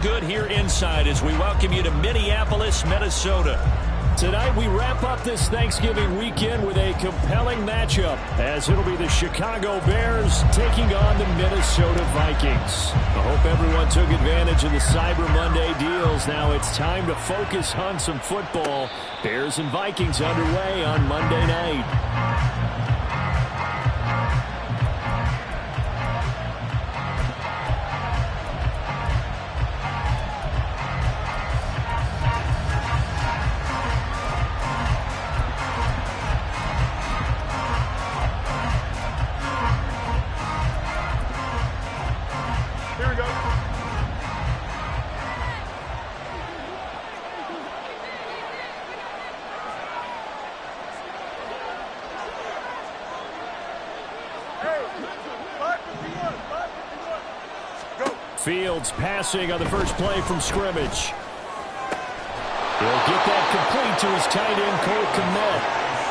Good here inside as we welcome you to Minneapolis, Minnesota. Tonight we wrap up this Thanksgiving weekend with a compelling matchup as it'll be the Chicago Bears taking on the Minnesota Vikings. I hope everyone took advantage of the Cyber Monday deals. Now it's time to focus on some football. Bears and Vikings underway on Monday night. Fields passing on the first play from scrimmage. He'll get that complete to his tight end, Cole Kmet.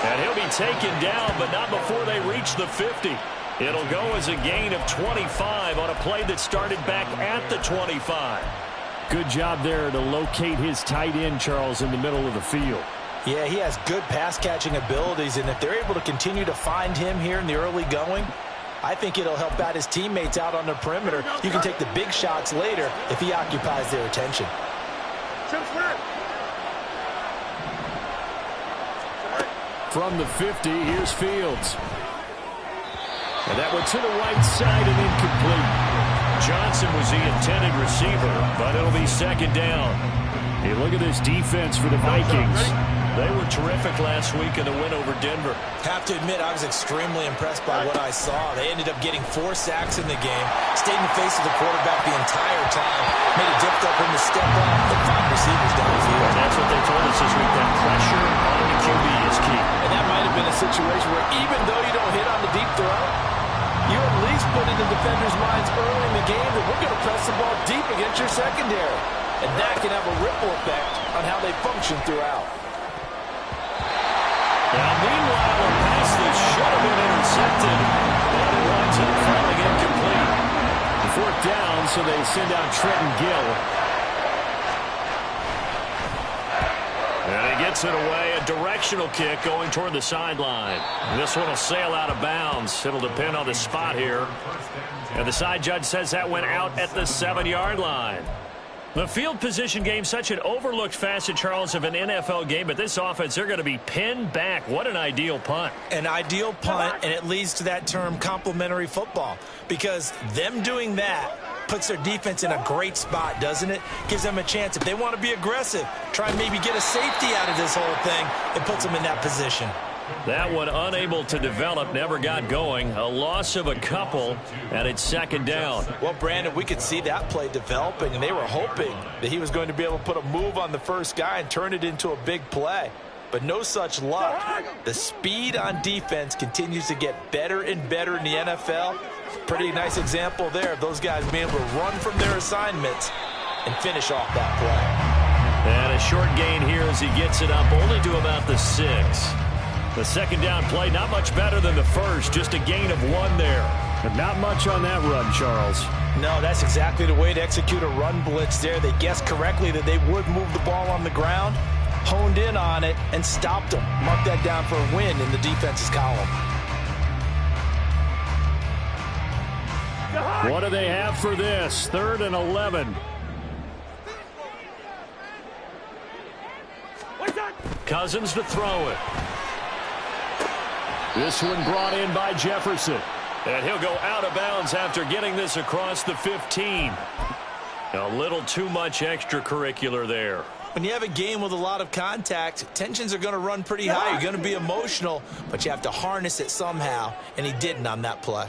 And he'll be taken down, but not before they reach the 50. It'll go as a gain of 25 on a play that started back at the 25. Good job there to locate his tight end, Charles, in the middle of the field. Yeah, he has good pass-catching abilities, and if they're able to continue to find him here in the early going, I think it'll help out his teammates out on the perimeter. You can take the big shots later if he occupies their attention. From the 50, here's Fields. And that went to the right side and incomplete. Johnson was the intended receiver, but it'll be second down. Hey, look at this defense for the Vikings. They were terrific last week in the win over Denver. Have to admit, I was extremely impressed by what I saw. They ended up getting 4 sacks in the game, stayed in the face of the quarterback the entire time, made it difficult for him to step up and find receivers downfield. And that's what they told us this week, that pressure on the QB is key. And that might have been a situation where even though you don't hit on the deep throw, you at least put in the defenders' minds early in the game that we're going to press the ball deep against your secondary. And that can have a ripple effect on how they function throughout. Now, meanwhile, a pass that should have been intercepted, and it winds up falling incomplete. The 4th down, so they send out Trenton Gill. And he gets it away, a directional kick going toward the sideline. This one will sail out of bounds. It'll depend on the spot here. And the side judge says that went out at the 7-yard line. The field position game, such an overlooked facet, Charles, of an NFL game, but this offense, they're going to be pinned back. What an ideal punt. An ideal punt, and it leads to that term complementary football, because them doing that puts their defense in a great spot, doesn't it? Gives them a chance. If they want to be aggressive, try and maybe get a safety out of this whole thing, it puts them in that position. That one unable to develop, never got going. A loss of a couple, and it's second down. Well, Brandon, we could see that play developing, and they were hoping that he was going to be able to put a move on the first guy and turn it into a big play. But no such luck. The speed on defense continues to get better and better in the NFL. Pretty nice example there of those guys being able to run from their assignments and finish off that play. And a short gain here as he gets it up only to about the 6. The second down play, not much better than the first, just a gain of 1 there. But not much on that run, Charles. No, that's exactly the way to execute a run blitz there. They guessed correctly that they would move the ball on the ground, honed in on it, and stopped them. Mark that down for a win in the defense's column. What do they have for this? 3rd and 11. Cousins to throw it. This one brought in by Jefferson. And he'll go out of bounds after getting this across the 15. A little too much extracurricular there. When you have a game with a lot of contact, tensions are going to run pretty high. You're going to be emotional, but you have to harness it somehow, and he didn't on that play.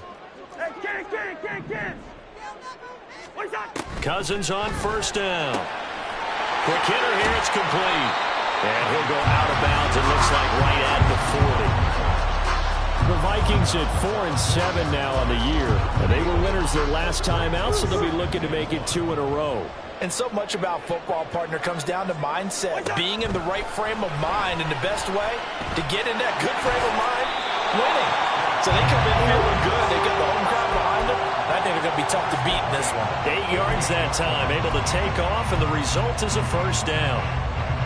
Cousins on first down. Quick hitter here, it's complete. And he'll go out of bounds, it looks like right at the 40. The Vikings at 4-7 now on the year. And they were winners their last time out, so they'll be looking to make it 2 in a row. And so much about football, partner, comes down to mindset. Being in the right frame of mind, and the best way to get in that good frame of mind, winning. So they come in feeling good. They got the home crowd behind them. I think they're going to be tough to beat in this one. 8 yards that time, able to take off, and the result is a first down.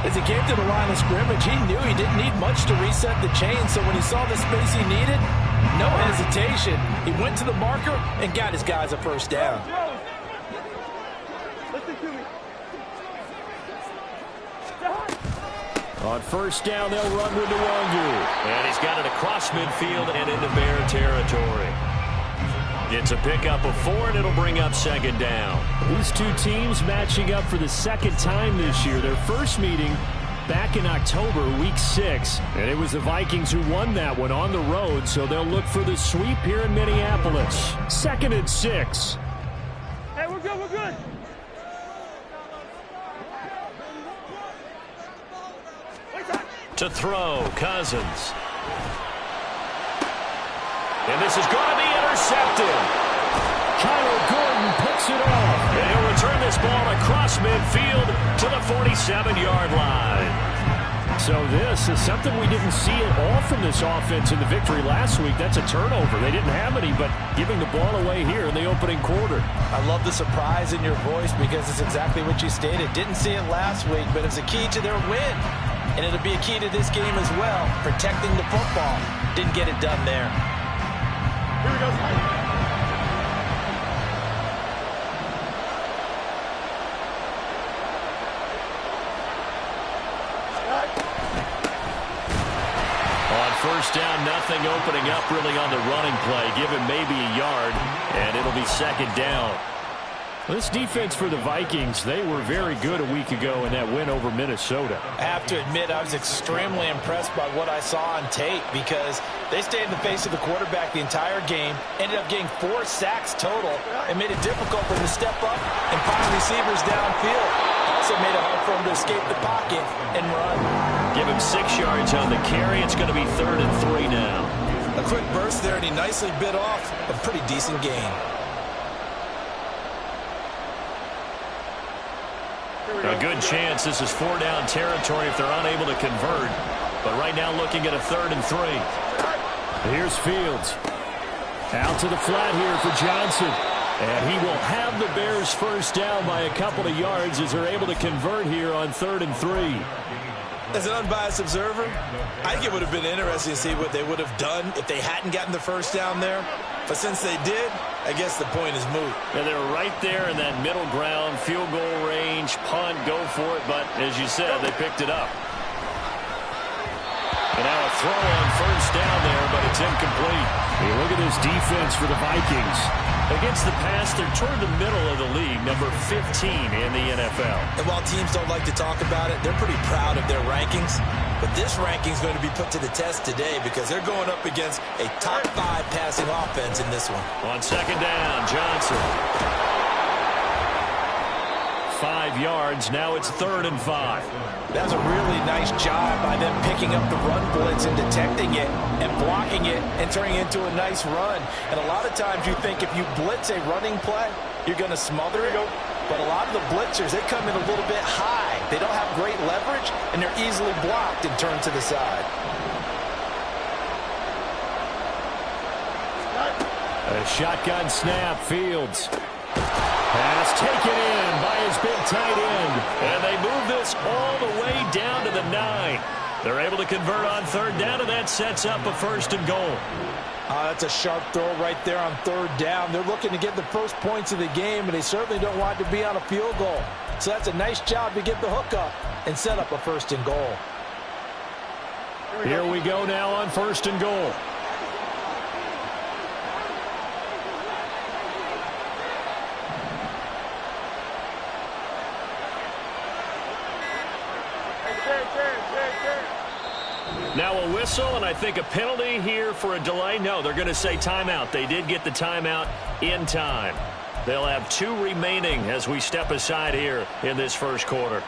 As he came to the line of scrimmage, he knew he didn't need much to reset the chain, so when he saw the space he needed, no hesitation. He went to the marker and got his guys a first down. On first down, they'll run with Nwangu. And he's got it across midfield and into Bear territory. It's a pickup of 4, and it'll bring up second down. These two teams matching up for the second time this year. Their first meeting back in October, week 6. And it was the Vikings who won that one on the road, so they'll look for the sweep here in Minneapolis. 2nd and 6. Hey, we're good, we're good. To throw, Cousins. And this is going to be intercepted. Kyler Gordon picks it off. And he'll return this ball across midfield to the 47-yard line. So this is something we didn't see at all from this offense in the victory last week. That's a turnover. They didn't have any, but giving the ball away here in the opening quarter. I love the surprise in your voice because it's exactly what you stated. Didn't see it last week, but it's a key to their win. And it'll be a key to this game as well, protecting the football. Didn't get it done there. Here we go. First down, nothing opening up really on the running play. Give him maybe a yard, and it'll be second down. This defense for the Vikings, they were very good a week ago in that win over Minnesota. I have to admit, I was extremely impressed by what I saw on tape because they stayed in the face of the quarterback the entire game, ended up getting 4 sacks total, and made it difficult for him to step up and find receivers downfield. Also made it hard for him to escape the pocket and run. Give him 6 yards on the carry. It's going to be 3rd and 3 now. A quick burst there, and he nicely bit off a pretty decent gain. A good chance this is 4-down territory if they're unable to convert. But right now looking at a 3rd and 3. Here's Fields. Out to the flat here for Johnson. And he will have the Bears first down by a couple of yards as they're able to convert here on 3rd and 3. As an unbiased observer, I think it would have been interesting to see what they would have done if they hadn't gotten the first down there. But since they did, I guess the point is moot. Yeah, they were right there in that middle ground, field goal range, punt, go for it. But as you said, they picked it up. And now a throw on first down there, but it's incomplete. Hey, look at this defense for the Vikings. Against the pass, they're toward the middle of the league, number 15 in the NFL. And while teams don't like to talk about it, they're pretty proud of their rankings. But this ranking is going to be put to the test today because they're going up against a top 5 passing offense in this one. On second down, Johnson. 5 yards. Now it's 3rd and 5. That was a really nice job by them picking up the run blitz and detecting it and blocking it and turning it into a nice run. And a lot of times you think if you blitz a running play, you're going to smother it. But a lot of the blitzers, they come in a little bit high. They don't have great leverage, and they're easily blocked and turned to the side. A shotgun snap, Fields. Pass taken in by his big tight end. And they move this all the way down to the 9. They're able to convert on 3rd down, and that sets up a 1st and goal. That's a sharp throw right there on 3rd down. They're looking to get the first points of the game, and they certainly don't want it to be on a field goal. So that's a nice job to get the hook up and set up a 1st and goal. Here we go now on 1st and goal. Now a whistle, and I think a penalty here for a delay. No, they're going to say timeout. They did get the timeout in time. They'll have 2 remaining as we step aside here in this first quarter.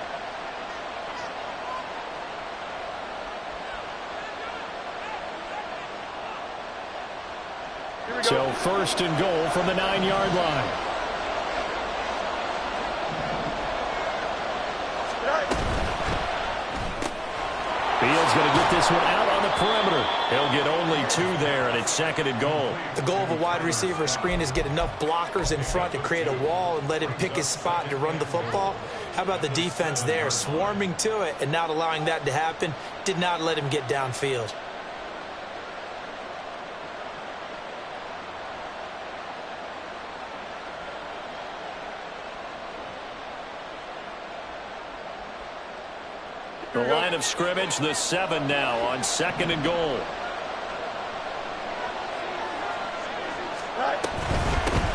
So 1st and goal from the 9-yard line. Fields going to get this one out on the perimeter. He'll get only 2 there, and it's 2nd and goal. The goal of a wide receiver screen is get enough blockers in front to create a wall and let him pick his spot to run the football. How about the defense there, swarming to it and not allowing that to happen? Did not let him get downfield. The line of scrimmage, the 7 now on 2nd and goal.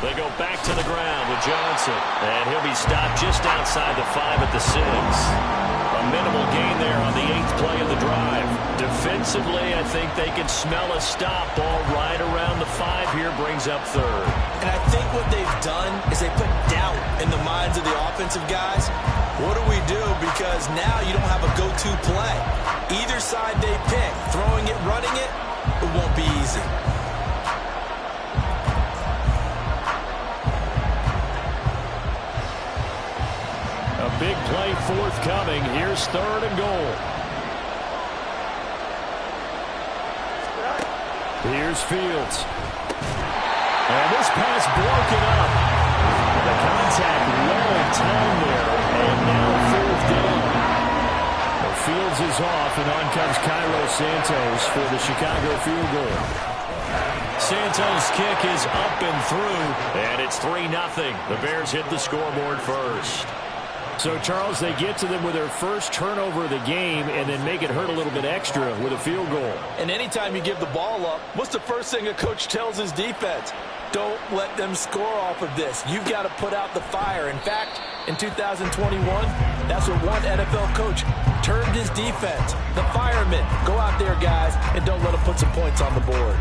They go back to the ground with Johnson. And he'll be stopped just outside the 5 at the 6. A minimal gain there on the 8th play of the drive. Defensively, I think they can smell a stop. Ball right around the 5 here, brings up 3rd. And I think what they've done is they put doubt in the minds of the offensive guys. What do we do? Because now you don't have a go-to play. Either side they pick, throwing it, running it, it won't be easy. A big play forthcoming. Here's 3rd and goal. Here's Fields. And this pass broken up. The contact well timed there. And now 4th down. Well, Fields is off, and on comes Cairo Santos for the Chicago field goal. Santos' kick is up and through, and it's 3-0. The Bears hit the scoreboard first. So, Charles, they get to them with their first turnover of the game and then make it hurt a little bit extra with a field goal. And anytime you give the ball up, what's the first thing a coach tells his defense? Don't let them score off of this. You've got to put out the fire. In fact, in 2021, that's what one NFL coach termed his defense. The firemen. Go out there, guys, and don't let them put some points on the board.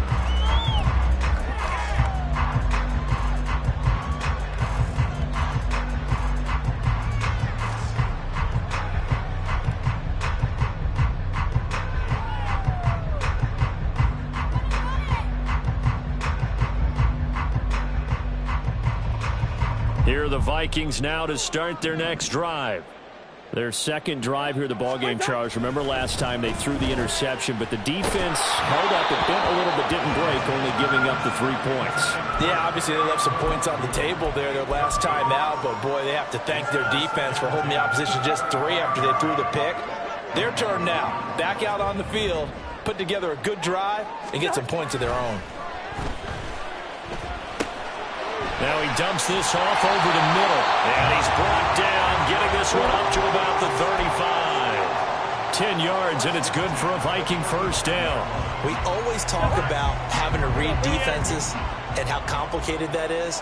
Here are the Vikings now to start their next drive. Their 2nd drive here of the ballgame, Charles. Remember last time they threw the interception, but the defense held up. It bent a little but didn't break, only giving up the 3 points. Yeah, obviously they left some points on the table there their last time out, but boy, they have to thank their defense for holding the opposition just 3 after they threw the pick. Their turn now. Back out on the field, put together a good drive, and get some points of their own. Now he dumps this off over the middle. And he's brought down, getting this one up to about the 35. 10 yards, and it's good for a Viking first down. We always talk about having to read defenses and how complicated that is.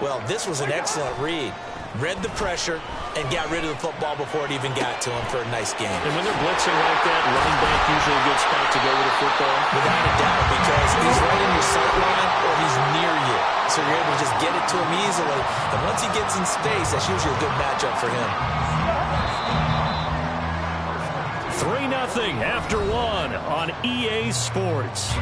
Well, this was an excellent read. Read the pressure and got rid of the football before it even got to him for a nice game. And when they're blitzing like that, running back usually a good spot to go with the football. Without a doubt, because he's right in your sight line or he's near you. So you're able to just get it to him easily. And once he gets in space, that's usually a good matchup for him. 3-0 after 1 on EA Sports.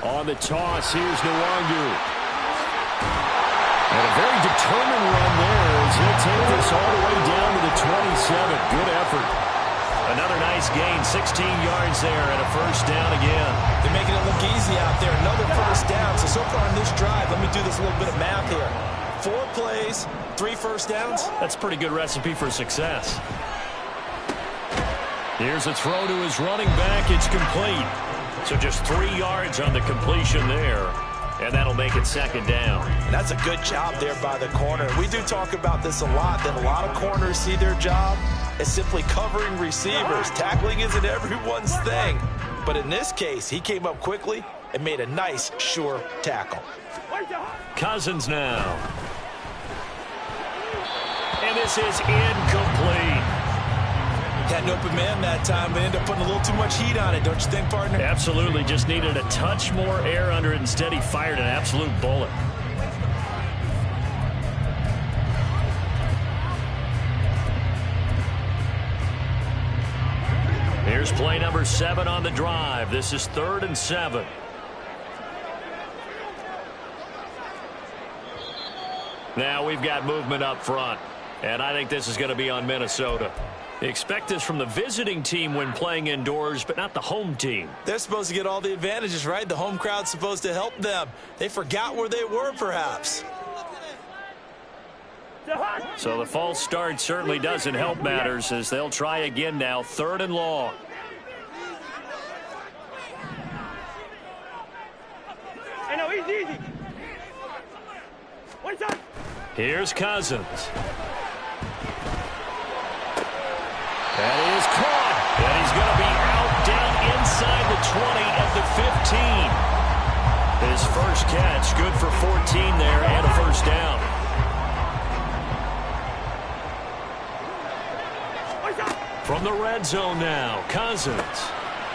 On the toss, here's Nwangu. And a very determined run there as he'll take this all the way down to the 27. Good effort. Another nice gain, 16 yards there and a first down again. They're making it look easy out there. Another first down. So far on this drive, let me do this little bit of math here. 4 plays, 3 first downs. That's a pretty good recipe for success. Here's a throw to his running back. It's complete. So just 3 yards on the completion there. And that'll make it second down. That's a good job there by the corner. We do talk about this a lot, that a lot of corners see their job as simply covering receivers. Tackling isn't everyone's thing. But in this case, he came up quickly and made a nice, sure tackle. Cousins now. And this is incomplete. Had an open man that time, but ended up putting a little too much heat on it, don't you think, partner? Absolutely. Just needed a touch more air under it. Instead, he fired an absolute bullet. Here's play number 7 on the drive. This is 3rd and 7. Now we've got movement up front, and I think this is going to be on Minnesota. Expect this from the visiting team when playing indoors, but not the home team. They're supposed to get all the advantages, right? The home crowd's supposed to help them. They forgot where they were, perhaps. So the false start certainly doesn't help matters as they'll try again now, 3rd and long. I know, easy. One side. Here's Cousins. That is caught. And he's going to be out down inside the 20 at the 15. His first catch, good for 14 there and a first down. From the red zone now, Cousins.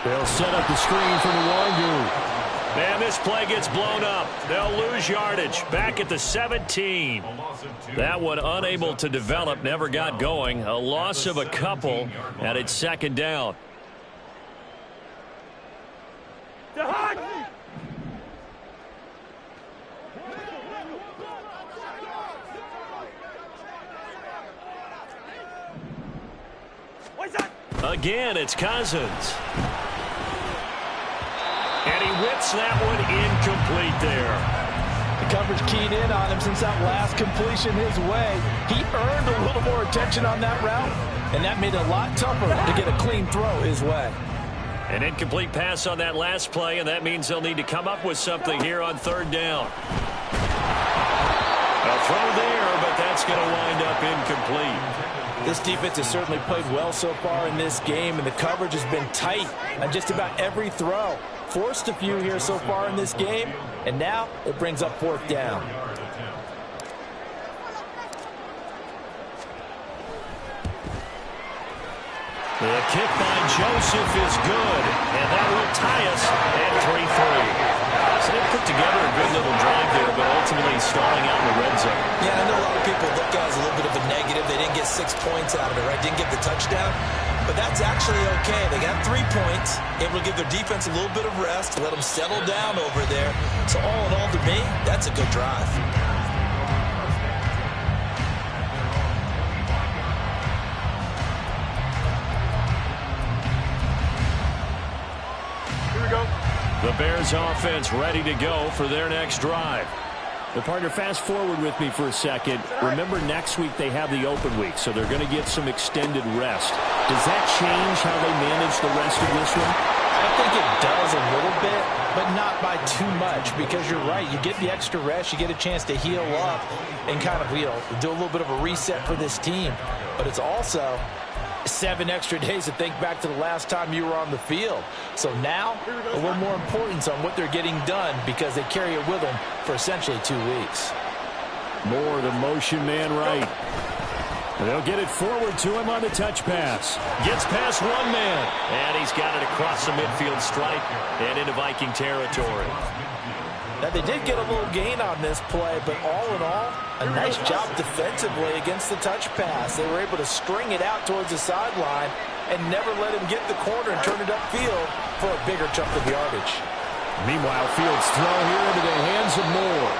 They'll set up the screen for Nwangu. And this play gets blown up. They'll lose yardage. Back at the 17. That one unable to develop, never got going. A loss of a couple, and it's 2nd down. Again, it's Cousins. And he whips that one incomplete there. The coverage keyed in on him since that last completion his way. He earned a little more attention on that route, and that made it a lot tougher to get a clean throw his way. An incomplete pass on that last play, and that means they'll need to come up with something here on 3rd down. A throw there, but that's going to wind up incomplete. This defense has certainly played well so far in this game, and the coverage has been tight on just about every throw. Forced a few here so far in this game, and now it brings up 4th down. The kick by Joseph is good, and that will tie us at 3-3. So they put together a good little drive there, but ultimately stalling out in the red zone. Yeah, I know a lot of people look at it as a little bit of a negative. They didn't get 6 points out of it, right? Didn't get the touchdown. But that's actually okay. They got 3 points, able to give their defense a little bit of rest, let them settle down over there. So all in all, to me, that's a good drive. Here we go. The Bears offense ready to go for their next drive. The partner, fast forward with me for a second. Remember, next week they have the open week, so they're going to get some extended rest. Does that change how they manage the rest of this one? I think it does a little bit, but not by too much, because you're right. You get the extra rest, you get a chance to heal up and kind of, do a little bit of a reset for this team. But it's also 7 extra days to think back to the last time you were on the field. So now, a little more importance on what they're getting done because they carry it with them for essentially 2 weeks. More the motion man right. They'll get it forward to him on the touch pass. Gets past one man, and he's got it across the midfield stripe and into Viking territory. Now, they did get a little gain on this play, but all in all, a nice job defensively against the touch pass. They were able to string it out towards the sideline and never let him get the corner and turn it upfield for a bigger chunk of yardage. Meanwhile, Fields throw here into the hands of Moore.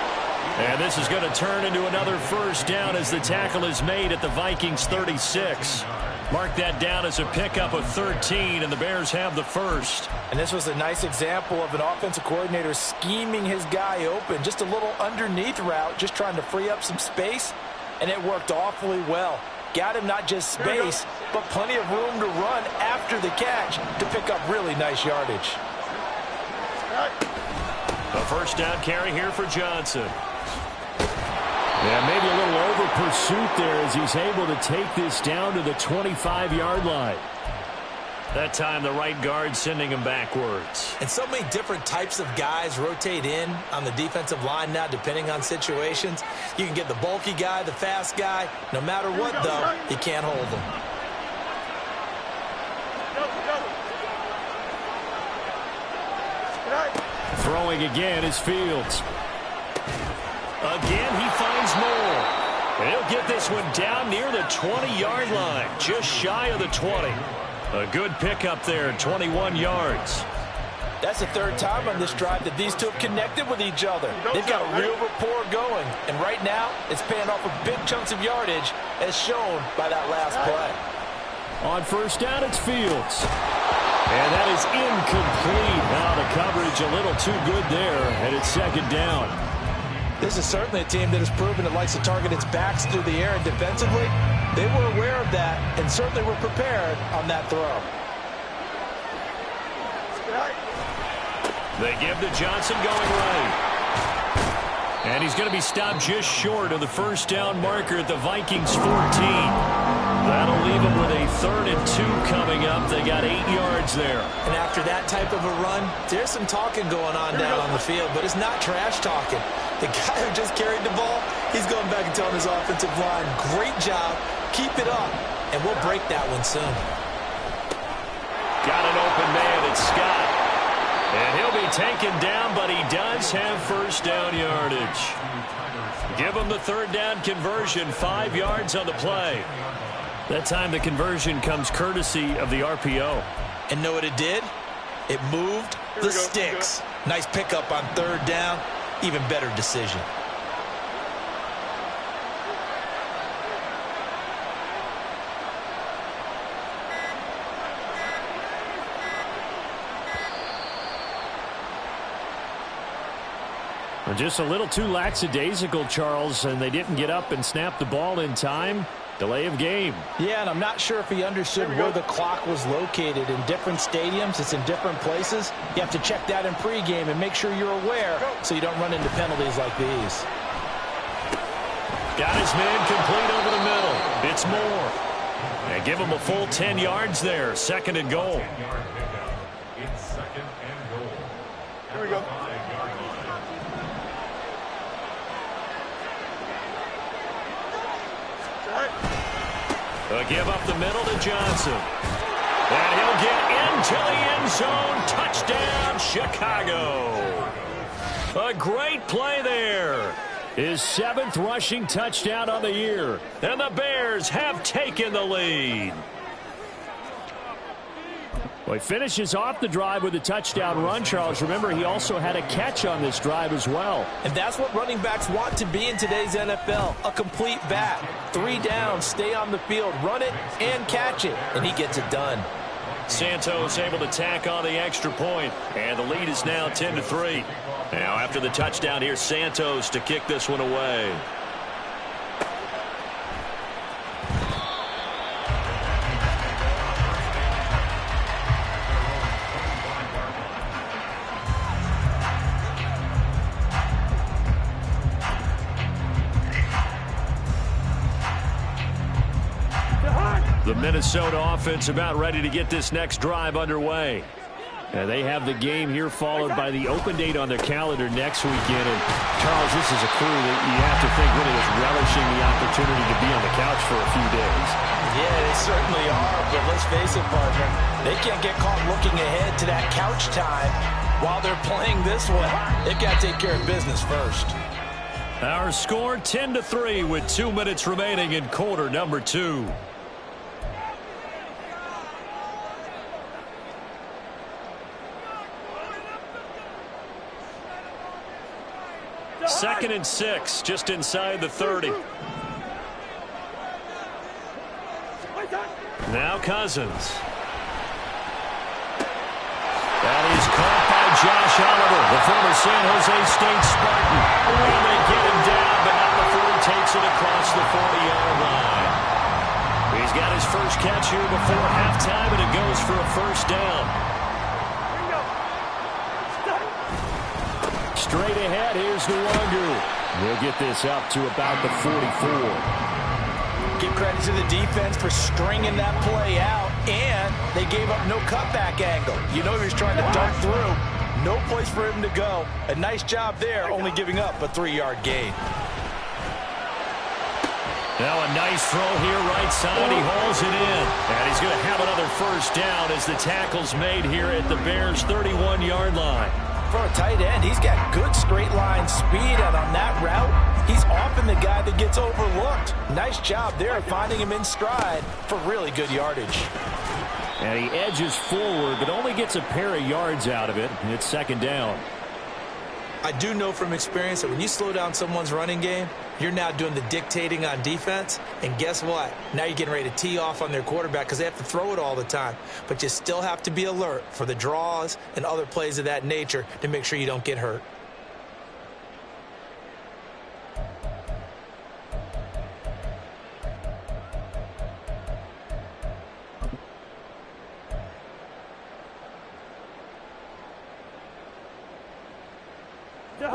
And this is going to turn into another first down as the tackle is made at the Vikings 36. Mark that down as a pickup of 13, and the Bears have the first. And this was a nice example of an offensive coordinator scheming his guy open. Just a little underneath route, just trying to free up some space, and it worked awfully well. Got him not just space, but plenty of room to run after the catch to pick up really nice yardage. A first down carry here for Johnson. Yeah, maybe a little over pursuit there as he's able to take this down to the 25-yard line. That time the right guard sending him backwards. And so many different types of guys rotate in on the defensive line now depending on situations. You can get the bulky guy, the fast guy. No matter what, though, you can't hold them. Throwing again is Fields. Again, he finds Moore. And he'll get this one down near the 20-yard line, just shy of the 20. A good pickup there, 21 yards. That's the third time on this drive that these two have connected with each other. They've got a real rapport going, and right now it's paying off with big chunks of yardage, as shown by that last play. On first down, it's Fields. And that is incomplete. Now the coverage a little too good there, and it's second down. This is certainly a team that has proven it likes to target its backs through the air, and defensively, they were aware of that and certainly were prepared on that throw. They give to Johnson going right. And he's going to be stopped just short of the first down marker at the Vikings 14. That'll leave them with a 3rd and 2 coming up. They got 8 yards there. And after that type of a run, there's some talking going on down on the field, but it's not trash talking. The guy who just carried the ball, he's going back and telling his offensive line, great job, keep it up, and we'll break that one soon. Got an open man, it's Scott. And he'll be taken down, but he does have first down yardage. Give him the 3rd down conversion, 5 yards on the play. That time the conversion comes courtesy of the RPO. And know what it did? It moved the sticks. Nice pickup on 3rd down. Even better decision. Just a little too lackadaisical, Charles, and they didn't get up and snap the ball in time. Delay of game. Yeah, and I'm not sure if he understood where the clock was located. In different stadiums, it's in different places. You have to check that in pregame and make sure you're aware so you don't run into penalties like these. Got his man complete over the middle. It's Moore. And give him a full 10 yards there. 2nd and goal. Here we go. A give up the middle to Johnson. And he'll get into the end zone. Touchdown, Chicago. A great play there. His 7th rushing touchdown on the year. And the Bears have taken the lead. Well, he finishes off the drive with a touchdown run, Charles. Remember, he also had a catch on this drive as well. And that's what running backs want to be in today's NFL, a complete back. 3 downs, stay on the field, run it, and catch it. And he gets it done. Santos able to tack on the extra point, and the lead is now 10-3. Now, after the touchdown, here's Santos to kick this one away. The Minnesota offense about ready to get this next drive underway. They have the game here followed by the open date on their calendar next weekend. And Charles, this is a crew that you have to think really is relishing the opportunity to be on the couch for a few days. Yeah, they certainly are. But let's face it, partner, they can't get caught looking ahead to that couch time while they're playing this one. They've got to take care of business first. Our score 10-3 with 2 minutes remaining in quarter number 2. Second and 6, just inside the 30. Now Cousins. That is caught by Josh Oliver, the former San Jose State Spartan. And they get him down, but not before he takes it across the 40-yard line. He's got his first catch here before halftime, and it goes for a first down. Straight ahead, here's Nwangu. We'll get this up to about the 44. Give credit to the defense for stringing that play out, and they gave up no cutback angle. You know he was trying to dunk through. No place for him to go. A nice job there, only giving up a 3-yard gain. Now a nice throw here right side. He hauls it in. And he's going to have another first down as the tackle's made here at the Bears' 31-yard line. For a tight end, he's got good straight line speed, and on that route, he's often the guy that gets overlooked. Nice job there finding him in stride for really good yardage. And he edges forward, but only gets a pair of yards out of it. It's second down. I do know from experience that when you slow down someone's running game, you're now doing the dictating on defense. And guess what? Now you're getting ready to tee off on their quarterback because they have to throw it all the time. But you still have to be alert for the draws and other plays of that nature to make sure you don't get hurt.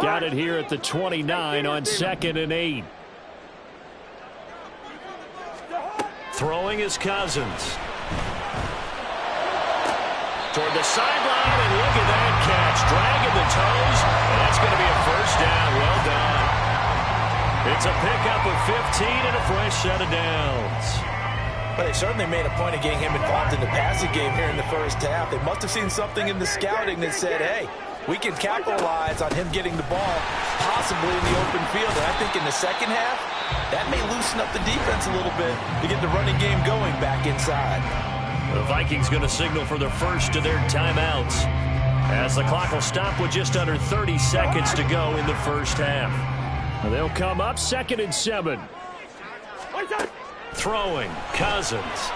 Got it here at the 29 on 2nd and 8. Throwing is Cousins. Toward the sideline, and look at that catch. Dragging the toes, and that's going to be a first down. Well done. It's a pickup of 15 and a fresh set of downs. But they certainly made a point of getting him involved in the passing game here in the first half. They must have seen something in the scouting that said, hey, we can capitalize on him getting the ball possibly in the open field. And I think in the second half, that may loosen up the defense a little bit to get the running game going back inside. The Vikings going to signal for the first of their timeouts as the clock will stop with just under 30 seconds to go in the first half. They'll come up 2nd and 7. Throwing, Cousins.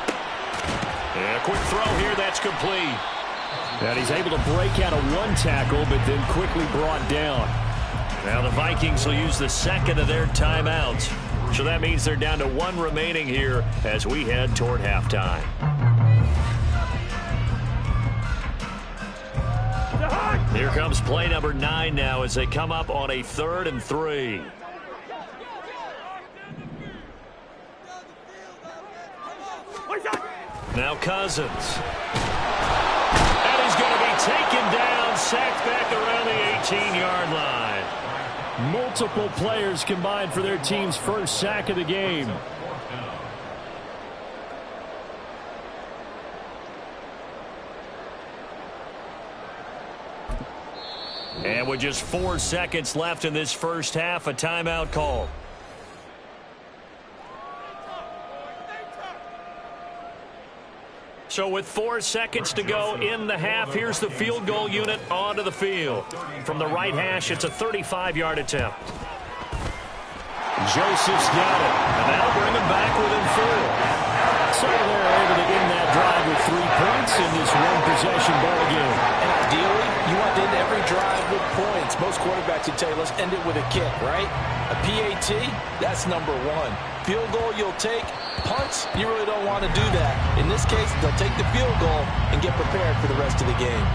And a quick throw here, that's complete. And he's able to break out of one tackle, but then quickly brought down. Now the Vikings will use the second of their timeouts. So that means they're down to one remaining here as we head toward halftime. Here comes play number 9 now as they come up on a 3rd and 3. Now Cousins. And he's going to be taken down, sacked back around the 18-yard line. Multiple players combined for their team's first sack of the game. And with just 4 seconds left in this first half, a timeout call. So with 4 seconds to go in the half, here's the field goal unit onto the field. From the right hash, it's a 35-yard attempt. Joseph's got it, and that'll bring him back within 4. So they're able to end that drive with 3 points in this one-possession ball game. And ideally, you want to end every drive with points. Most quarterbacks would tell you, let's end it with a kick, right? A PAT, that's number 1. Field goal you'll take. Punts, you really don't want to do that. In this case, they'll take the field goal and get prepared for the rest of the game.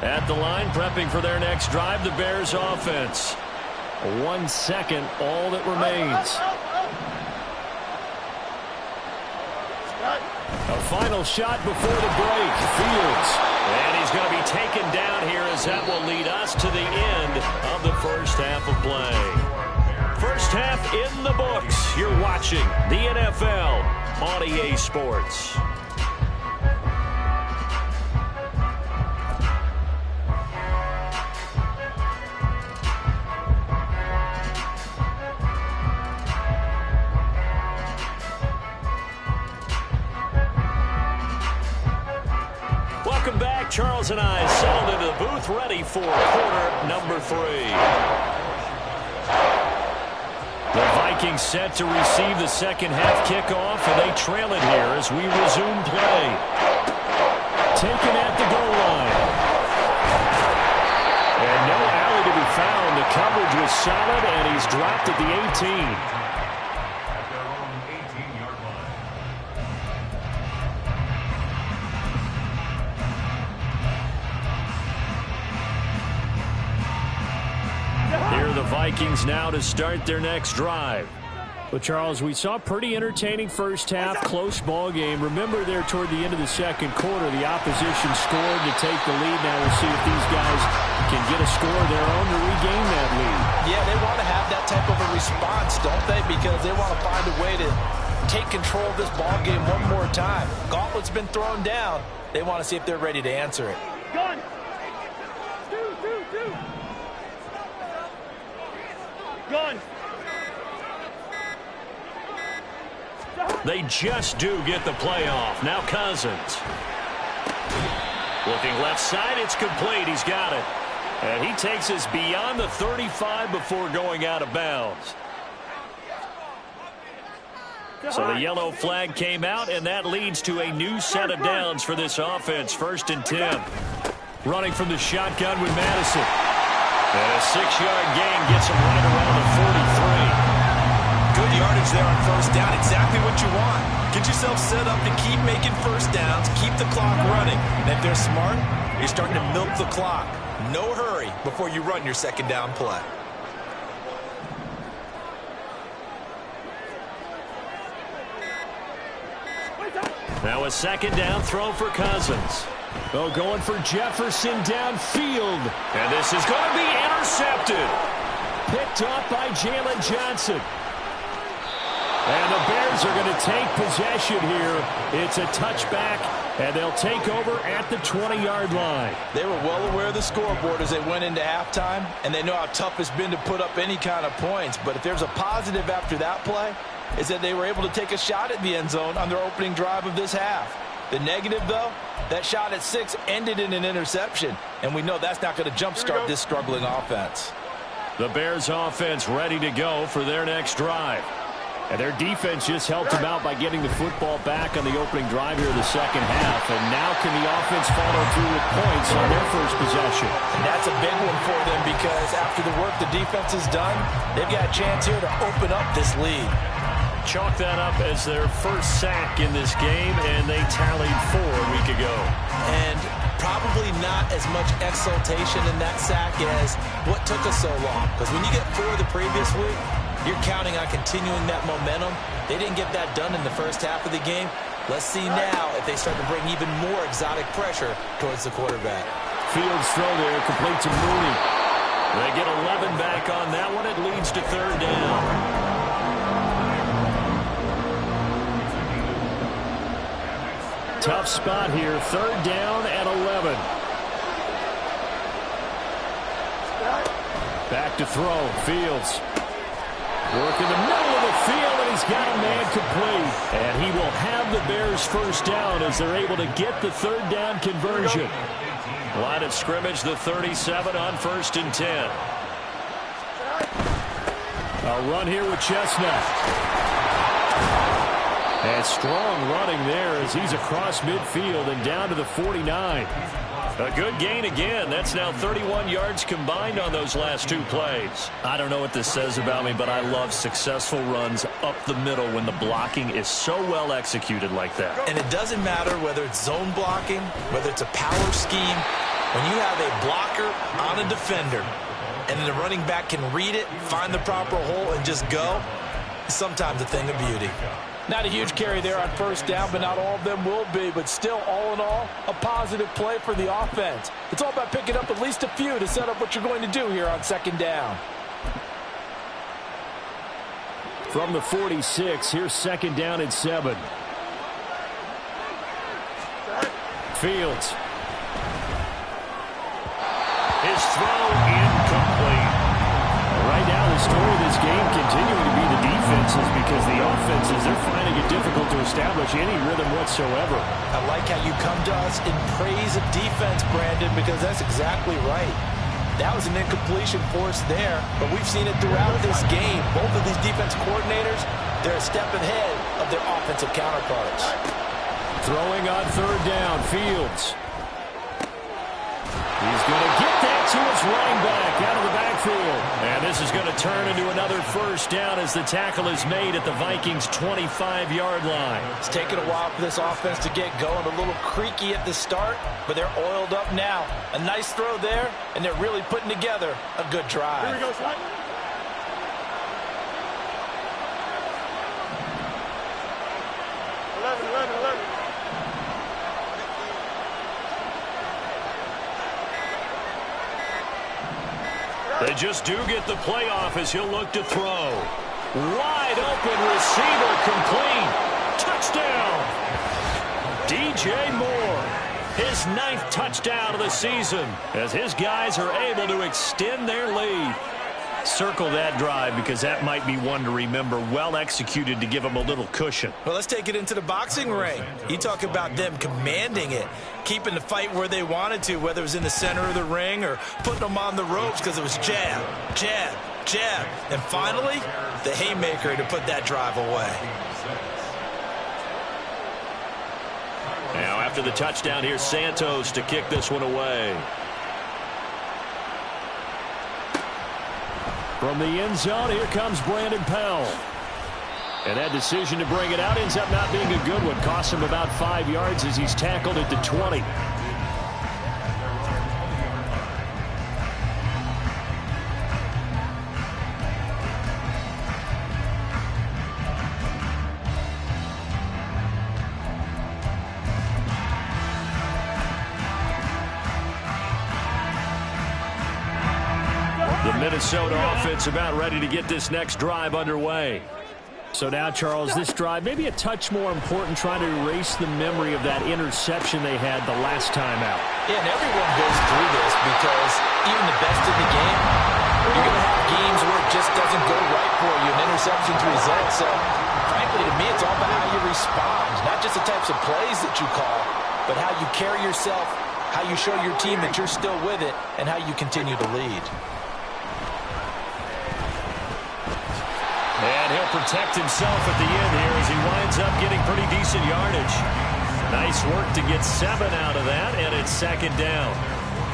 At the line, prepping for their next drive, the Bears offense. 1 second, all that remains. A final shot before the break. Fields. And he's going to be taken down here as that will lead us to the end of the first half of play. First half in the books. You're watching the NFL on EA Sports. Welcome back. Charles and I settled into the booth, ready for quarter number 3. The Vikings set to receive the second half kickoff, and they trail it here as we resume play. Taken at the goal line. And no alley to be found. The coverage was solid, and he's dropped at the 18. Vikings now to start their next drive. Well, Charles, we saw a pretty entertaining first half, close ball game. Remember there toward the end of the second quarter, the opposition scored to take the lead. Now we'll see if these guys can get a score of their own to regain that lead. Yeah, they want to have that type of a response, don't they? Because they want to find a way to take control of this ball game one more time. Gauntlet's been thrown down. They want to see if they're ready to answer it. Gun. Gun. They just do get the playoff. Now Cousins. Looking left side, it's complete. He's got it. And he takes us beyond the 35 before going out of bounds. So the yellow flag came out, and that leads to a new set of downs for this offense. 1st and 10. Running from the shotgun with Madison. And a 6-yard gain gets him right around the 43. Good yardage there on 1st down. Exactly what you want. Get yourself set up to keep making 1st downs, keep the clock running. And if they're smart, you're starting to milk the clock. No hurry before you run your 2nd down play. Now a 2nd down throw for Cousins. Oh, going for Jefferson downfield. And this is going to be intercepted. Picked up by Jalen Johnson. And the Bears are going to take possession here. It's a touchback, and they'll take over at the 20-yard line. They were well aware of the scoreboard as they went into halftime, and they know how tough it's been to put up any kind of points. But if there's a positive after that play, is that they were able to take a shot at the end zone on their opening drive of this half. The negative, though, that shot at 6 ended in an interception, and we know that's not going to jumpstart this struggling offense. The Bears offense ready to go for their next drive. And their defense just helped them out by getting the football back on the opening drive here in the 2nd half. And now can the offense follow through with points on their first possession? And that's a big one for them because after the work the defense has done, they've got a chance here to open up this lead. Chalk that up as their first sack in this game, and they tallied 4 a week ago. And probably not as much exultation in that sack as what took us so long. Because when you get 4 the previous week, you're counting on continuing that momentum. They didn't get that done in the first half of the game. Let's see now if they start to bring even more exotic pressure towards the quarterback. Fields throw there, complete to Mooney. They get 11 back on that one. It leads to 3rd down. Tough spot here. 3rd down and 11. Back to throw. Fields. Work in the middle of the field, and he's got a man complete. And he will have the Bears' 1st down as they're able to get the 3rd down conversion. Line of scrimmage, the 37 on 1st and 10. A run here with Chestnut. And strong running there as he's across midfield and down to the 49. A good gain again. That's now 31 yards combined on those last 2 plays. I don't know what this says about me, but I love successful runs up the middle when the blocking is so well executed like that. And it doesn't matter whether it's zone blocking, whether it's a power scheme. When you have a blocker on a defender and the running back can read it, find the proper hole, and just go, it's sometimes a thing of beauty. Not a huge carry there on 1st down, but not all of them will be. But still, all in all, a positive play for the offense. It's all about picking up at least a few to set up what you're going to do here on 2nd down. From the 46, here's 2nd down and 7. Fields. His throw incomplete. Right now, the story of this game continuing to be the defenses because the offenses, they're finding it difficult to establish any rhythm whatsoever. I like how you come to us in praise of defense, Brandon, because that's exactly right. That was an incompletion force there, but we've seen it throughout this game. Both of these defense coordinators, they're a step ahead of their offensive counterparts. Throwing on 3rd down, Fields. He's going to get that to his running back out of the backfield. And this is going to turn into another 1st down as the tackle is made at the Vikings' 25-yard line. It's taken a while for this offense to get going. A little creaky at the start, but they're oiled up now. A nice throw there, and they're really putting together a good drive. Here we go, Slide. 11. They just do get the playoff as he'll look to throw. Wide open receiver, complete. Touchdown. DJ Moore, his 9th touchdown of the season, as his guys are able to extend their lead. Circle that drive because that might be one to remember. Well executed to give them a little cushion. Well, let's take it into the boxing ring. You talk about them commanding it, keeping the fight where they wanted to, whether it was in the center of the ring or putting them on the ropes because it was jab, jab, jab. And finally, the haymaker to put that drive away. Now after the touchdown, here's Santos to kick this one away. From the end zone, here comes Brandon Powell. And that decision to bring it out ends up not being a good one. Costs him about 5 yards as he's tackled at the 20. The Minnesota offense about ready to get this next drive underway. So now, Charles, this drive maybe a touch more important, trying to erase the memory of that interception they had the last time out. Yeah, and everyone goes through this because even the best in the game, you're going to have games where it just doesn't go right for you, and interceptions result. So, frankly, to me, it's all about how you respond, not just the types of plays that you call, but how you carry yourself, how you show your team that you're still with it, and how you continue to lead. And he'll protect himself at the end here as he winds up getting pretty decent yardage. Nice work to get 7 out of that, and it's 2nd down.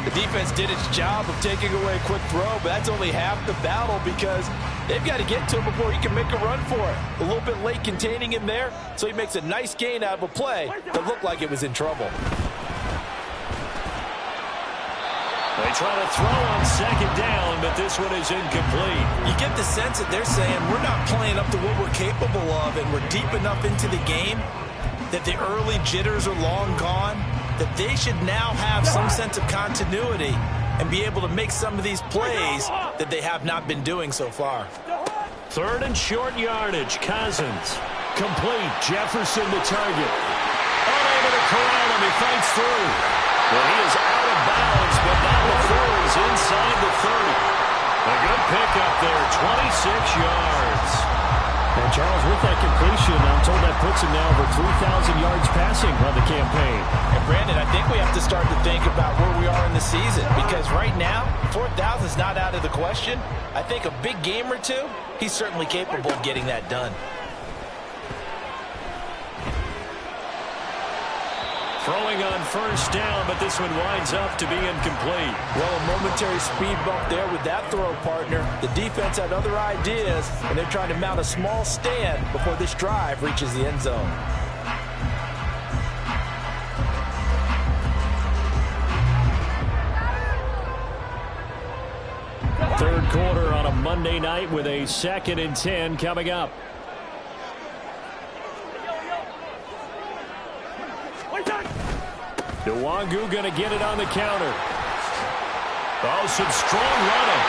The defense did its job of taking away a quick throw, but that's only half the battle because they've got to get to him before he can make a run for it. A little bit late containing him there, so he makes a nice gain out of a play that looked like it was in trouble. They try to throw on 2nd down, but this one is incomplete. You get the sense that they're saying we're not playing up to what we're capable of, and we're deep enough into the game that the early jitters are long gone, that they should now have some sense of continuity and be able to make some of these plays that they have not been doing so far. 3rd and short yardage. Cousins. Complete. Jefferson to target. Unable to corral him. He fights through. Well, he is out of bounds, but not before he's inside the 30. A good pickup there, 26 yards. And Charles, with that completion, I'm told that puts him now over 3,000 yards passing on the campaign. And Brandon, I think we have to start to think about where we are in the season, because right now, 4,000 is not out of the question. I think a big game or two, he's certainly capable of getting that done. Throwing on 1st down, but this one winds up to be incomplete. Well, a momentary speed bump there with that throw, partner. The defense had other ideas, and they're trying to mount a small stand before this drive reaches the end zone. Third quarter on a Monday night with a 2nd and 10 coming up. Nwangu going to get it on the counter. Oh, some strong running.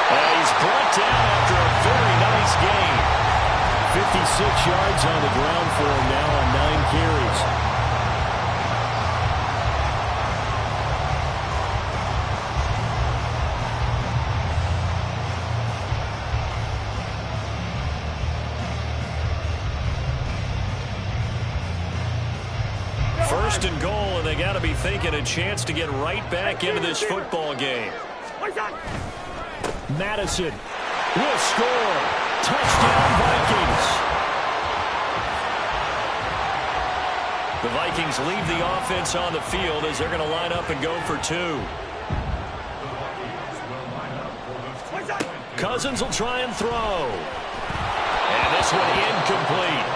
And he's brought down after a very nice gain. 56 yards on the ground for him now on 9 carries. First and goal, and they got to be thinking a chance to get right back into this football game. Madison will score. Touchdown, Vikings. The Vikings leave the offense on the field as they're going to line up and go for 2. Cousins will try and throw. And this one incomplete.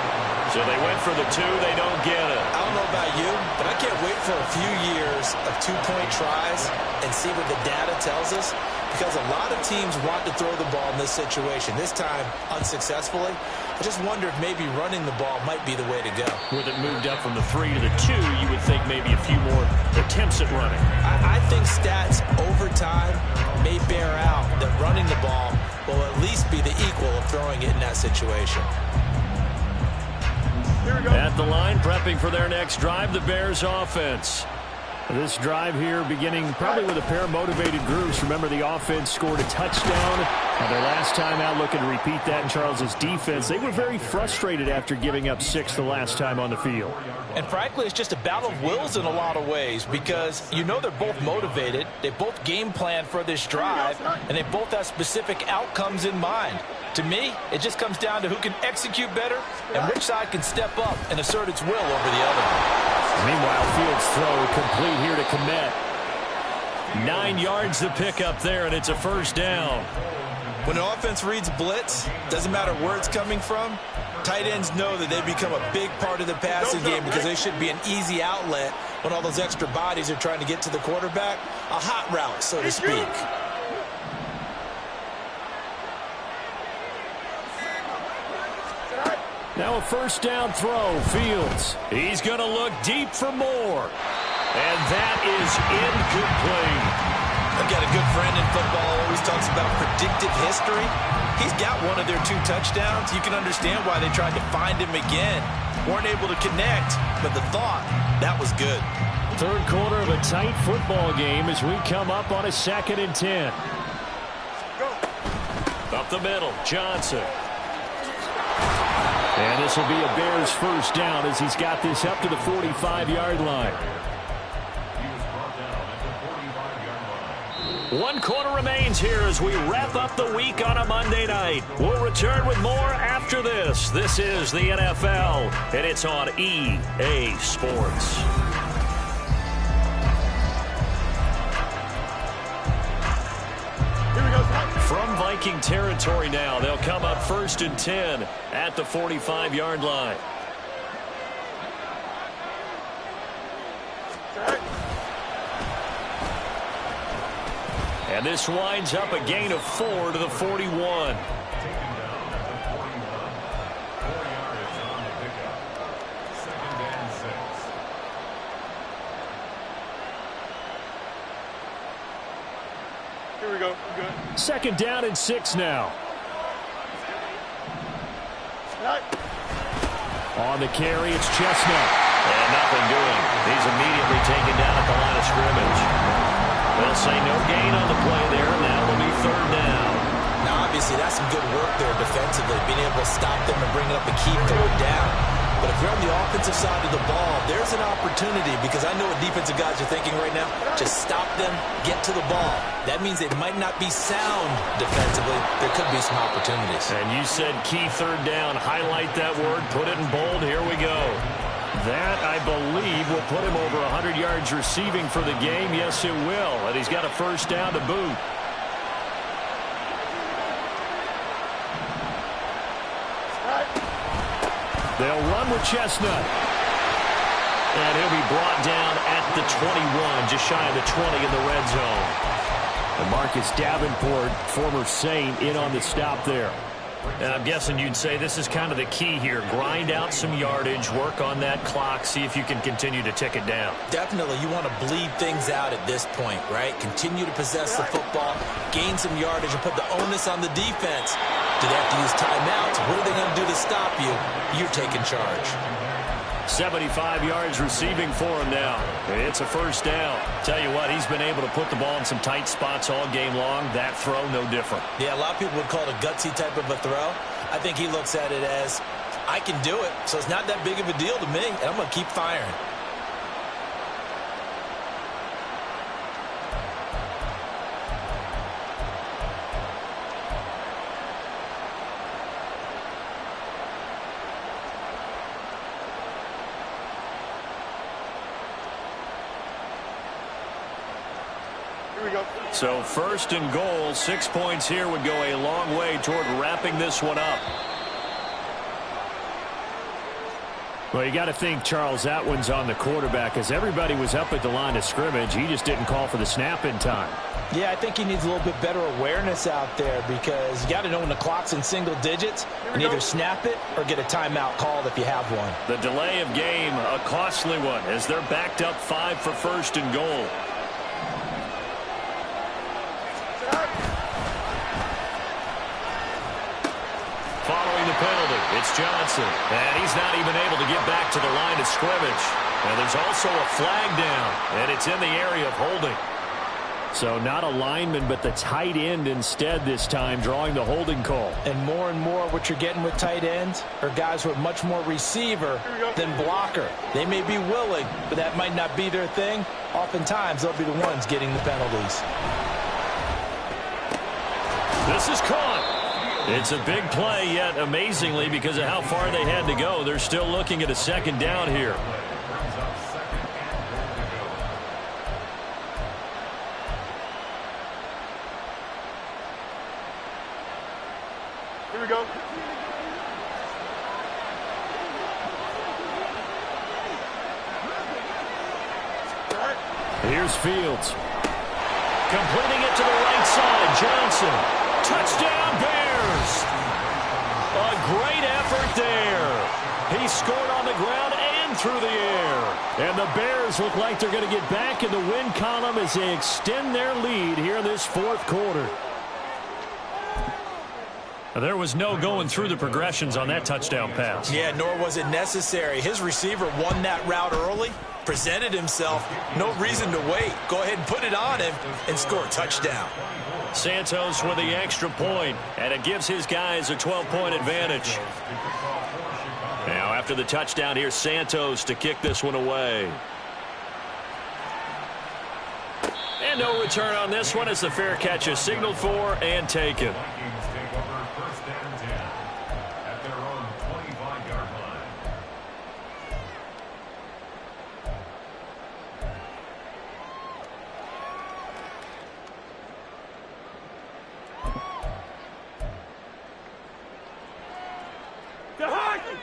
So they went for the 2. They don't get it. I don't know about you, but I can't wait for a few years of 2-point tries and see what the data tells us, because a lot of teams want to throw the ball in this situation. This time, unsuccessfully. I just wonder if maybe running the ball might be the way to go. With it moved up from the 3 to the 2, you would think maybe a few more attempts at running. I think stats over time may bear out that running the ball will at least be the throwing it in that situation. At the line, prepping for their next drive, the Bears offense. This drive here beginning probably with a pair of motivated groups. Remember, the offense scored a touchdown. Their last time out, looking to repeat that in Charles's defense. They were very frustrated after giving up 6 the last time on the field. And frankly, it's just a battle of wills in a lot of ways because you know they're both motivated. They both game plan for this drive, and they both have specific outcomes in mind. To me, it just comes down to who can execute better and which side can step up and assert its will over the other. Meanwhile, Fields' throw complete here to Kmet. 9 yards to pick up there, and it's a first down. When an offense reads blitz, doesn't matter where it's coming from, tight ends know that they become a big part of the passing game because they should be an easy outlet when all those extra bodies are trying to get to the quarterback. A hot route, so to speak. Now a first down throw, Fields. He's going to look deep for more. And that is incomplete. I've got a good friend in football who always talks about predictive history. He's got one of their 2 touchdowns. You can understand why they tried to find him again. Weren't able to connect, but the thought, that was good. Third quarter of a tight football game as we come up on a 2nd and 10. Up the middle, Johnson. And this will be a Bears first down as he's got this up to the 45-yard line. 1 quarter remains here as we wrap up the week on a Monday night. We'll return with more after this. This is the NFL, and it's on EA Sports. From Viking territory now, they'll come up 1st and 10 at the 45-yard line. And this winds up a gain of 4 to the 41. Here we go. We're good. 2nd down and 6 now. On the carry, it's Chestnut. And nothing doing. He's immediately taken down at the line of scrimmage. They'll say no gain on the play there, and that will be 3rd down. Now, obviously, that's some good work there defensively, being able to stop them and bring up a key 3rd down. But if you're on the offensive side of the ball, there's an opportunity because I know what defensive guys are thinking right now. Just stop them, get to the ball. That means it might not be sound defensively. There could be some opportunities. And you said key 3rd down. Highlight that word. Put it in bold. Here we go. That, I believe, will put him over 100 yards receiving for the game. Yes, it will. And he's got a first down to boot. They'll run with Chestnut. And he'll be brought down at the 21, just shy of the 20 in the red zone. And Marcus Davenport, former Saint, in on the stop there. And I'm guessing you'd say this is kind of the key here. Grind out some yardage, work on that clock, see if you can continue to tick it down. Definitely, you want to bleed things out at this point, right? Continue to possess the football, gain some yardage, and put the onus on the defense. Do they have to use timeouts? What are they going to do to stop you? You're taking charge. 75 yards receiving for him now. It's a first down. Tell you what, he's been able to put the ball in some tight spots all game long. That throw, no different. Yeah, a lot of people would call it a gutsy type of a throw. I think he looks at it as, I can do it, so it's not that big of a deal to me, and I'm going to keep firing. So 1st and goal, 6 points here would go a long way toward wrapping this one up. Well, you got to think, Charles, that one's on the quarterback as everybody was up at the line of scrimmage. He just didn't call for the snap in time. Yeah, I think he needs a little bit better awareness out there because you got to know when the clock's in single digits and either snap it or get a timeout called if you have one. The delay of game, a costly one as they're backed up 5 for 1st and goal. following the penalty. It's Johnson. And he's not even able to get back to the line of scrimmage. And there's also a flag down. And it's in the area of holding. So not a lineman, but the tight end instead this time, drawing the holding call. And more what you're getting with tight ends are guys who are much more receiver than blocker. They may be willing, but that might not be their thing. Oftentimes, they'll be the ones getting the penalties. This is caught. It's a big play, yet amazingly, because of how far they had to go, they're still looking at a second down here. Here we go. Here's Fields. Completing it to the right side. Johnson. Touchdown, Bears. A great effort there. He scored on the ground and through the air. And the Bears look like they're going to get back in the win column as they extend their lead here in this fourth quarter. There was no going through the progressions on that touchdown pass. Yeah, nor was it necessary. His receiver won that route early, presented himself. No reason to wait. Go ahead and put it on him and score a touchdown. Santos with the extra point, and it gives his guys a 12-point advantage. Now, after the touchdown, here's Santos to kick this one away. And no return on this one as the fair catch is signaled for and taken.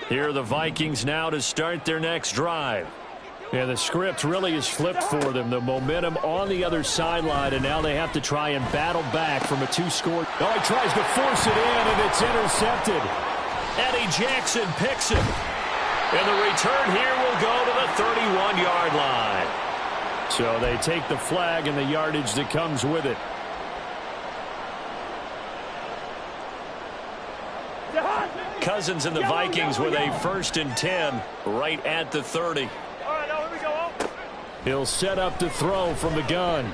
Here are the Vikings now to start their next drive. Yeah, the script really is flipped for them. The momentum on the other sideline, and now they have to try and battle back from a two-score. Oh, he tries to force it in, and it's intercepted. Eddie Jackson picks it. And the return here will go to the 31-yard line. So they take the flag and the yardage that comes with it. Cousins and the Vikings with a 1st and 10 right at the 30. All right, now here we go. He'll set up to throw from the gun.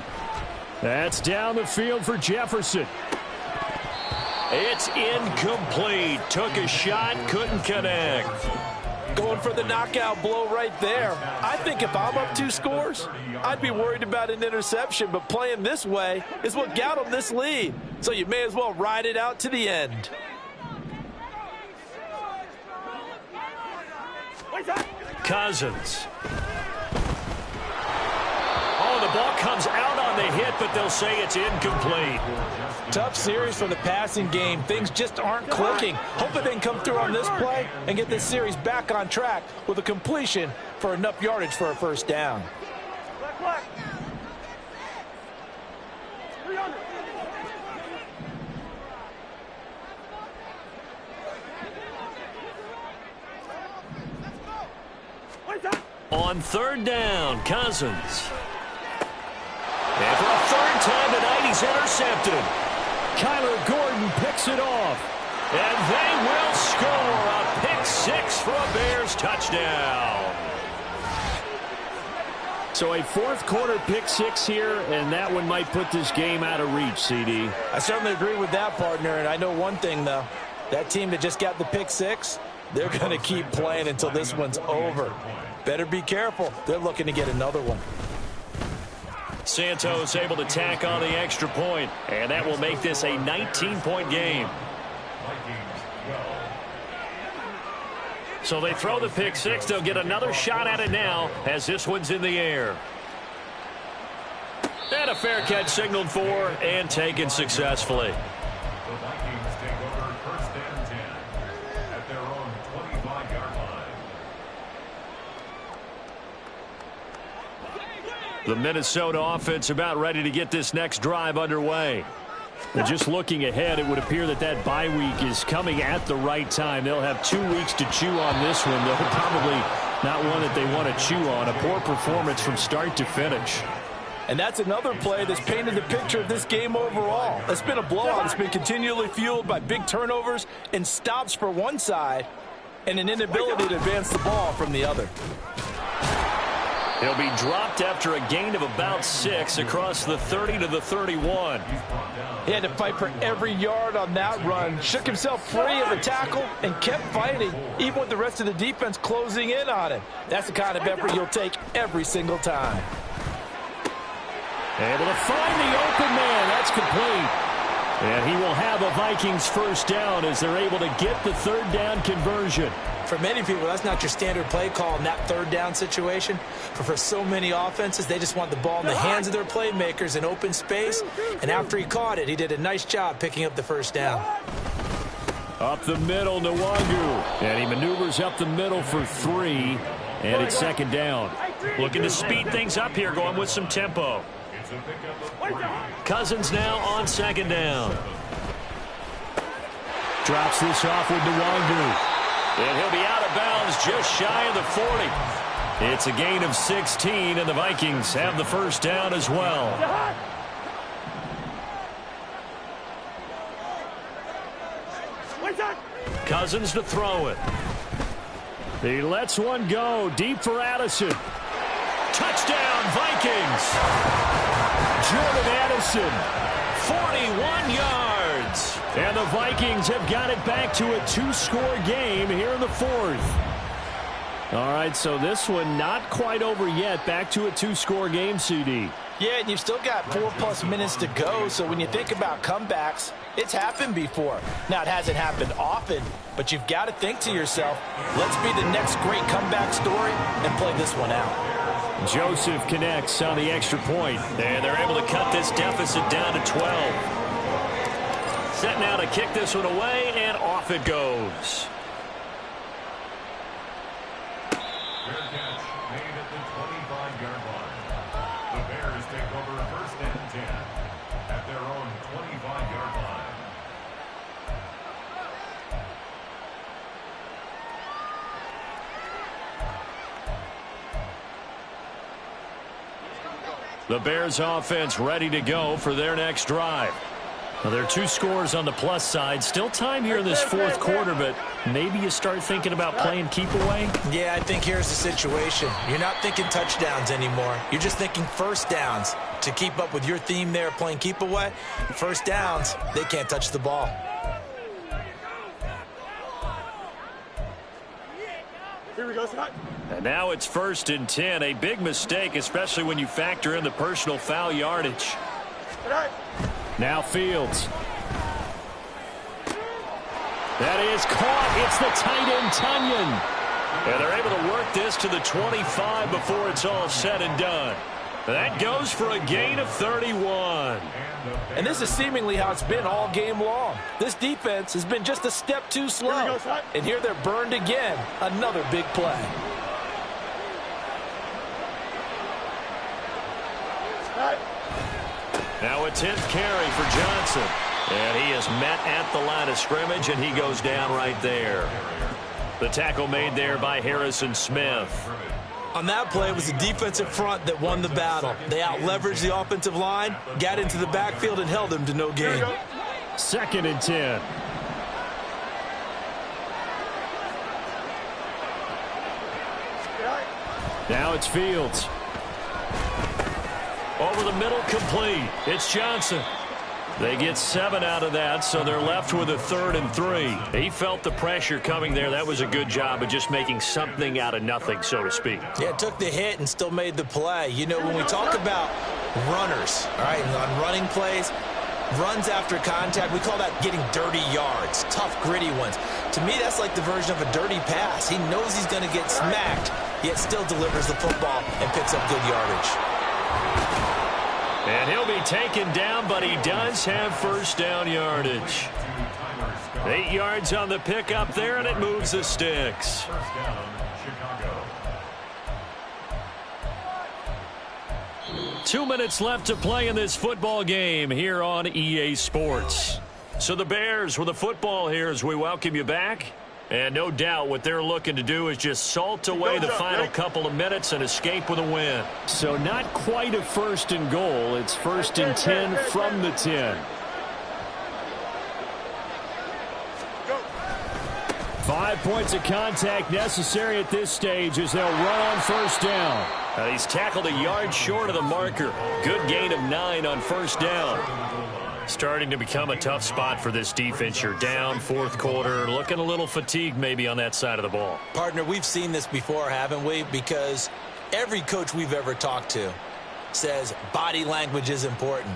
That's down the field for Jefferson. It's incomplete. Took a shot, couldn't connect. Going for the knockout blow right there. I think if I'm up 2 scores, I'd be worried about an interception, but playing this way is what got them this lead. So you may as well ride it out to the end. Cousins. Oh, the ball comes out on the hit, but they'll say it's incomplete. Tough series for the passing game. Things just aren't clicking. Hoping they can come through on this play and get this series back on track with a completion for enough yardage for a 1st down. Black. 300. On 3rd down, Cousins. And for a 3rd time tonight, he's intercepted. Kyler Gordon picks it off. And they will score a pick 6 for a Bears touchdown. So a 4th quarter pick 6 here, and that one might put this game out of reach, CD. I certainly agree with that, partner. And I know one thing, though. That team that just got the pick 6, they're going to keep playing until this one's over. Better be careful. They're looking to get another one. Santos able to tack on the extra point, and that will make this a 19-point game. So they throw the pick 6. They'll get another shot at it now as this one's in the air. And a fair catch signaled for and taken successfully. The Minnesota offense about ready to get this next drive underway. And just looking ahead, it would appear that that bye week is coming at the right time. They'll have 2 weeks to chew on this one, though probably not one that they want to chew on. A poor performance from start to finish. And that's another play that's painted the picture of this game overall. It's been a blowout. It's been continually fueled by big turnovers and stops for one side and an inability to advance the ball from the other. He'll be dropped after a gain of about 6 across the 30 to the 31. He had to fight for every yard on that run, shook himself free of the tackle, and kept fighting, even with the rest of the defense closing in on him. That's the kind of effort you'll take every single time. Able to find the open man. That's complete. And he will have a Vikings first down as they're able to get the third down conversion. For many people, that's not your standard play call in that third down situation. But for so many offenses, they just want the ball in the hands of their playmakers in open space. And after he caught it, he did a nice job picking up the first down. Up the middle, Nwangu. And he maneuvers up the middle for 3. And it's second down. Looking to speed things up here, going with some tempo. Cousins now on second down. Drops this off with Nwangu. And he'll be out of bounds just shy of the 40. It's a gain of 16, and the Vikings have the first down as well. Cousins to throw it. He lets one go deep for Addison. Touchdown, Vikings. Jordan Addison, 41 yards. And the Vikings have got it back to a 2-score game here in the fourth. All right, so this one not quite over yet. Back to a 2-score game, CD. Yeah, and you've still got 4+ minutes to go, so when you think about comebacks, it's happened before. Now, it hasn't happened often, but you've got to think to yourself, let's be the next great comeback story and play this one out. Joseph connects on the extra point, and they're able to cut this deficit down to 12. Set now to kick this one away, and off it goes. Fair catch made at the 25-yard line. The Bears take over first and 10 at their own 25-yard line. The Bears offense ready to go for their next drive. Well, there are 2 scores on the plus side. Still time here in this fourth quarter, but maybe you start thinking about playing keep away? Yeah, I think here's the situation. You're not thinking touchdowns anymore. You're just thinking first downs. To keep up with your theme there, playing keep away, first downs, they can't touch the ball. Here we go, Scott. And now it's 1st and 10. A big mistake, especially when you factor in the personal foul yardage. All right. Now Fields. That is caught. It's the tight end, Tunyon. And they're able to work this to the 25 before it's all said and done. That goes for a gain of 31. And this is seemingly how it's been all game long. This defense has been just a step too slow. And here they're burned again. Another big play. Now a 10th carry for Johnson. And he is met at the line of scrimmage, and he goes down right there. The tackle made there by Harrison Smith. On that play, it was the defensive front that won the battle. They out-leveraged the offensive line, got into the backfield, and held them to no gain. 2nd and 10. Now it's Fields. Over the middle, complete. It's Johnson. They get 7 out of that, so they're left with a 3rd and 3. He felt the pressure coming there. That was a good job of just making something out of nothing, so to speak. Yeah, took the hit and still made the play. You know, when we talk about runners, all right, on running plays, runs after contact, we call that getting dirty yards, tough, gritty ones. To me, that's like the version of a dirty pass. He knows he's going to get smacked, yet still delivers the football and picks up good yardage. And he'll be taken down, but he does have first down yardage. 8 yards on the pickup there, and it moves the sticks. First down, Chicago. 2 minutes left to play in this football game here on EA Sports. So the Bears with the football here as we welcome you back. And no doubt what they're looking to do is just salt away the final couple of minutes and escape with a win. So not quite a 1st and goal. It's 1st and 10 from the 10. 5 points of contact necessary at this stage as they'll run on 1st down. He's tackled a yard short of the marker. Good gain of 9 on 1st down. Starting to become a tough spot for this defense. You're down 4th quarter, looking a little fatigued maybe on that side of the ball. Partner, we've seen this before, haven't we? Because every coach we've ever talked to says body language is important.